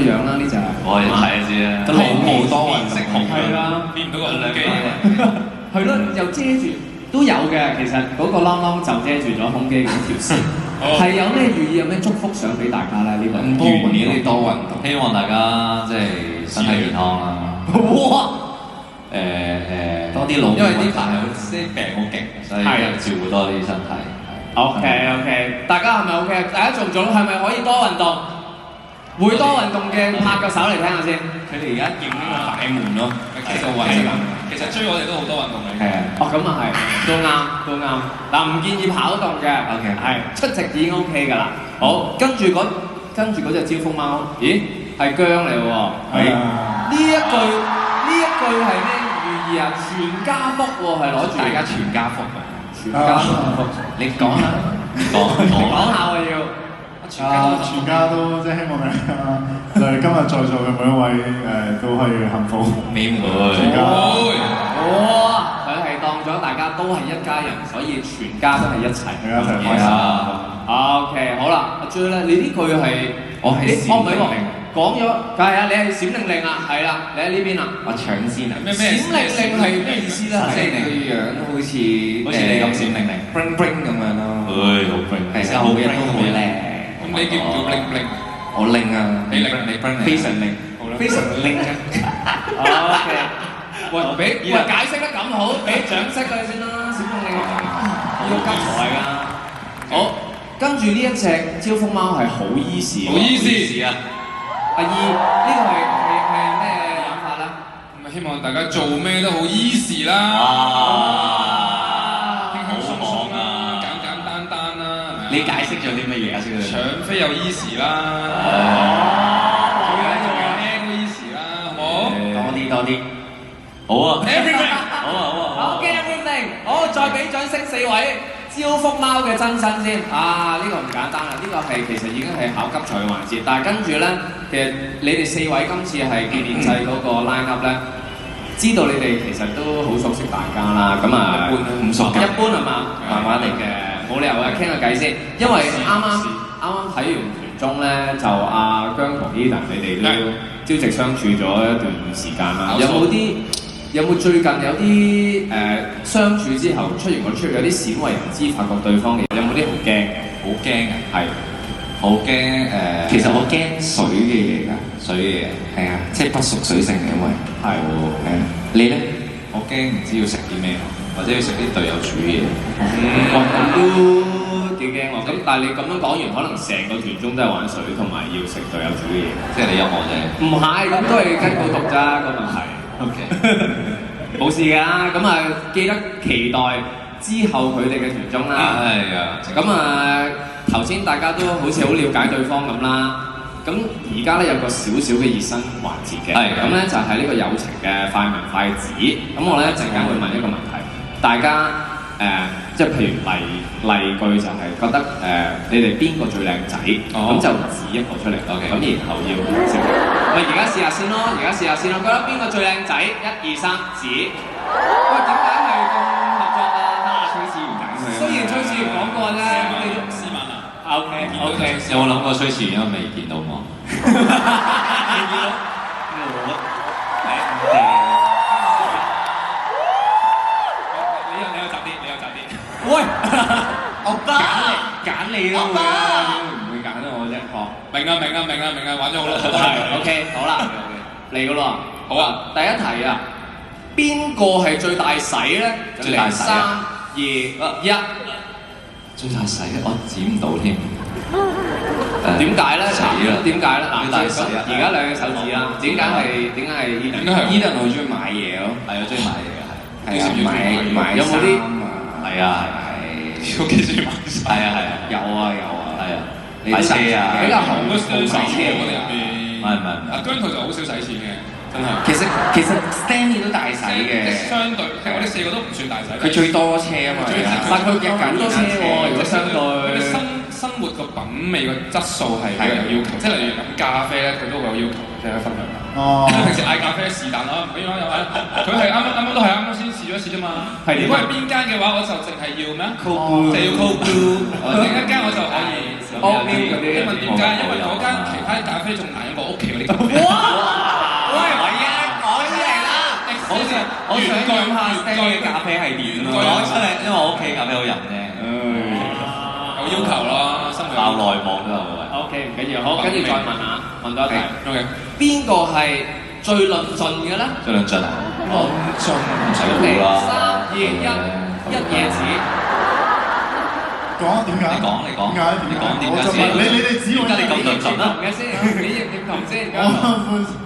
樣啦呢隻。我哋睇下知啦，好多雲色紅係啦，變唔到個機。係咯，又遮住都有嘅。其實嗰個啷啷就遮住咗胸肌嗰條線。係有咩寓意？有咩祝福想俾大家咧？呢個元年你多運動，希望大家即係身體健康啦。哇！多啲老，因為啲排啲病好勁，所以照顧多啲身體。OK， 大家係咪 OK？大家做唔做？係咪可以多運動？會多運動嘅拍個手嚟聽下先。佢哋而家叫呢個快門咯，其實運動。其實追我哋都好多運動嘅。係啊。哦，咁啊係，都啱。嗱，唔建議跑動嘅。OK。係出席已經 OK 㗎啦。好，跟住嗰隻招風貓，咦？係姜嚟喎。係。呢一句係咩寓意啊？全家福喎，係攞住大家全家福啊！全家福。你講下，講下我要。全家都即係希望大家，就係今日在座嘅每一位都可以幸福美滿。全家。哇！佢係當咗大家都係一家人，所以全家都係一齊。大家一齊開心。OK， 好啦，阿 J 咧，你呢句係我係閃靈靈。講咗，係啊，你係閃靈靈啊，係啦，你喺呢邊啊。我搶先啊！閃靈靈係咩意思咧？即係你個樣好似你咁閃靈靈 ，bling bling 咁樣咯。好 bling，係啊，好嘢都好靚。咁你叫唔叫 bling bling？我靈啊，你 bling，非常靈，非常靈啊。OK， 喂，解釋得咁好，俾掌聲佢先啦，閃靈靈，要急才㗎。好，跟住呢一隻招風貓係好 easy，好 easy 啊！阿姨，呢個係咩諗法咧？咁啊，希望大家做咩都好 easy 啦，輕輕鬆鬆啦，簡簡單單啦，係咪？你解釋咗啲乜嘢啊？先搶飛又 easy 啦，做嘢仲有 M 都 easy 啦，好冇？多啲，好啊 ！Everything， 好嘅 everything， 好，再俾掌聲4位招風貓嘅真身先。啊，呢個唔簡單啦，呢個係其實已經係考急才嘅環節。但係跟住咧，其實你哋4位今次係紀念祭嗰個 line up 咧，知道你哋其實都好熟悉大家啦。咁啊，一般都唔熟嘅，一般係嘛？慢慢嚟嘅，冇理由啊，傾下偈先。因為啱啱睇完團中咧，就阿姜同 Eden 你哋都朝夕相處咗一段時間啦。有冇最近有啲相處之後出現過有啲鮮為人知，發覺對方嘅有冇啲好驚？好驚啊！係，好驚其實我驚水嘅嘢㗎，水嘅嘢係啊，即係不屬水性嘅，因為係喎你咧？我驚唔知要食啲咩，或者要食啲隊友煮嘅嘢。咁都幾驚喎！咁但係你咁樣講完，可能成個團中都係玩水同埋要食隊友煮嘅嘢。即係你音樂啫。唔係，咁都係跟稿讀咋個問題。OK， 冇事㗎。咁啊，記得期待之後佢哋嘅團中啦。係啊。咁啊，頭先大家都好似好了解對方咁啦。咁而家咧有個少少嘅熱身環節嘅。係。咁咧就係呢個友情嘅快問快指。咁我咧一陣間會問一個問題，大家即係譬如例句就係覺得你哋邊個最靚仔，咁就指一個出嚟。OK。咁然後要識。喂，而家試下先咯，覺得邊個最靚仔？1、2、3，指。喂，點解係咁合作啊？崔始源揀佢。雖然崔始源講過啫，咁你都斯文啊。OK。有冇諗過崔始源因為未見到我？喂，我揀你咯，唔會揀我啫，明啊，玩咗好多。係 OK， 好啦，嚟噶咯。好啊，第一題啊，邊個係最大使咧？最大使啊3、2、1。最大使我指唔到添。點解咧？死啦！點解咧？嗱，大使啊！而家2隻手指啦。點解係 Eden？ 應該係 Eden 好中意買嘢咯。係啊，中意買嘢嘅係。係啊，買有冇啲？係啊，超級中意買衫。係啊，有啊，係啊。買車啊，比較好都使錢嘅我哋入邊。唔係。阿姜濤就好少使錢嘅，真係。其實 Stanley 都大使嘅。相對，我哋4個都唔算大使。佢最多車啊嘛，但佢有好多車喎，如果相對。生活個品味個質素係比較有要求，即係例如飲咖啡咧，佢都會有要求，即係分享下。哦。平時嗌咖啡是但啦，唔緊要啦，有嗌。佢係啱啱都係啱啱先試咗一次啫嘛。係。如果係邊間嘅話，我就淨係要咩？就要 cold brew。另一間我就可以 oat milk 嗰啲。你問點解？因為嗰間其他咖啡仲難過屋企嗰啲咖啡。哇！喂，係啊，講出嚟啦！我想飲下 Stanley 嘅咖啡係點咯？講出嚟，因為我屋企咖啡好飲啫。有要求咯，生活爆內幕都有嘅。 OK， 唔緊要，好，跟住再問下，問多一題。 OK，邊個係最論盡嘅咧？最論盡啊！論盡唔使估啦。 3、2、1，一嘢指。講啊，點解？你講，點解？點解先？你哋指我點解你咁論盡啊？嘅先，你認唔認同先？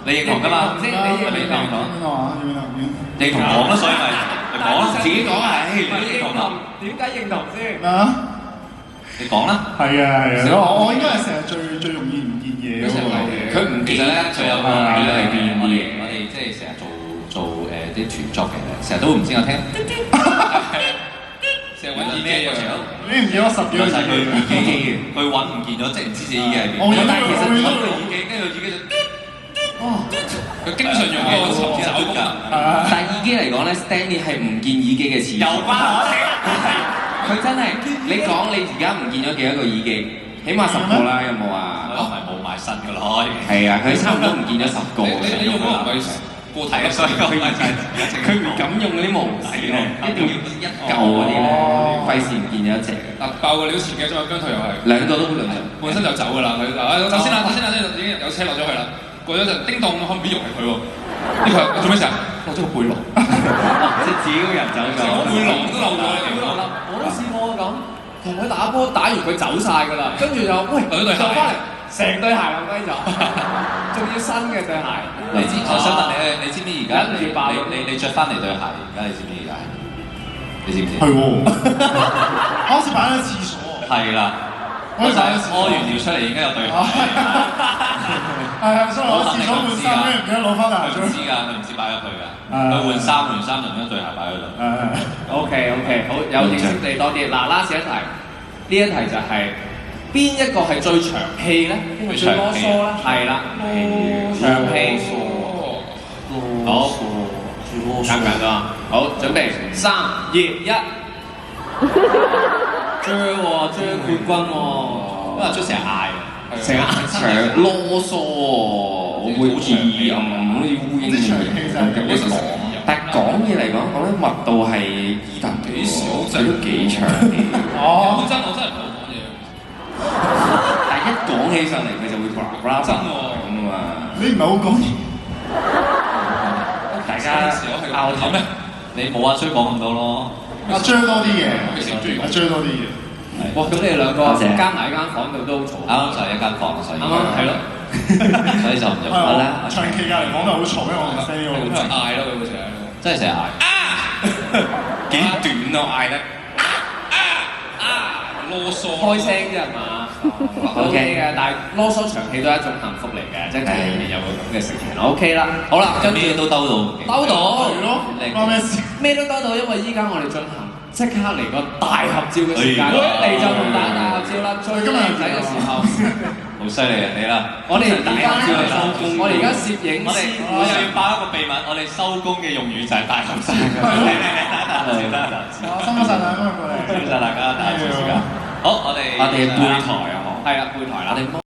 你認同㗎嘛？先，你認唔認同？認同講啦，所以咪講啦，自己講係，你都認同啦。點解認同先？啊？你講啦。係啊，我應該係成日最容易唔見嘢嗰個。佢唔其實咧，最有個係我哋即係成日做啲團作嘅咧，成日都唔知我聽。成日揾耳機啊！你唔見我10幾個就係佢耳機嘅，佢揾唔見咗，即係唔知自己耳機喺邊。但係其實揾到耳機，跟住耳機就佢經常用嗰個尋找功能。但係耳機嚟講咧 ，Stanley 係唔見耳機嘅次數。有關我哋。佢真係，你講你而家唔見咗幾多個耳機？起碼10個啦，有冇啊？我係冇買新㗎咯。係啊，佢差唔多唔見咗10個。你用嗰個唔係個體啊，所以佢唔敢用嗰啲無線咯，一定要一嚿嗰啲咧，費事唔見咗一隻。嗱，爆個料前嘅，仲有姜濤又係兩個都好論盡，本身就走㗎啦。佢就走先啦，已經有車落咗去啦。過咗陣，叮當看邊肉係佢喎。呢個做咩事啊？落咗個背囊。即係自己個人走咗。背囊都漏咗你。我都試過咁，同佢打波打完佢走晒㗎啦，跟住就喂就翻嚟，成對鞋留低咗，仲要新嘅對鞋。我想問你知唔知而家你着翻嚟對鞋，而家你知唔知而家係？你知唔知？係喎，我好似擺喺廁所。係啦，我就係屙完尿出嚟，已經有對鞋。係啊，所以我廁所換衫，跟住唔記得攞翻大張。佢唔知㗎，佢唔知擺入去㗎。佢換衫就將對鞋擺喺度。OK，好，有認識你多啲。嗱，last一題，呢一題就係邊一個係最長氣咧？邊個最囉嗦咧？係啦，長氣。好，簡唔簡單？好，準備3、2、1。追冠軍喎，因為追成日嗌，成日長囉嗦喎，我會意好似烏蠅咁樣講。但係講嘢嚟講，我覺得密度係伊頓幾少，佢都幾長嘅。我真係唔好講嘢。但係一講起上嚟，佢就會brav 真喎咁啊嘛。你唔係好講嘢。大家拗頭咩？你冇阿追講咁多咯。阿追多啲嘢，阿追多啲嘢。哇！咁你哋兩個加埋一間房度都好嘈。啱啱就係一間房，所以啱啱係咯。所以就唔入得啦。長期隔離房都好嘈，因為我唔識呢個。咁就嗌咯，佢好似係。真係成日嗌。幾短咯嗌得。囉嗦。開聲啫係嘛？OK 嘅，但係囉嗦長氣都係一種幸福嚟嘅，即係裏面有個咁嘅事情。OK 啦，好啦，跟住都兜到。係咯，關咩事？咩都兜到，因為依家我哋進行即刻嚟個大合照嘅時間，我一嚟就同大家大合照啦。最靚仔嘅時候，好犀利啊！你啦，我哋而家收工，我哋而家攝影師，我又要爆一個秘密，我哋收工嘅用語就係大合照。辛苦晒大家過嚟，多謝大家大合照時間。好，我哋背台啊，係啦，背台啦。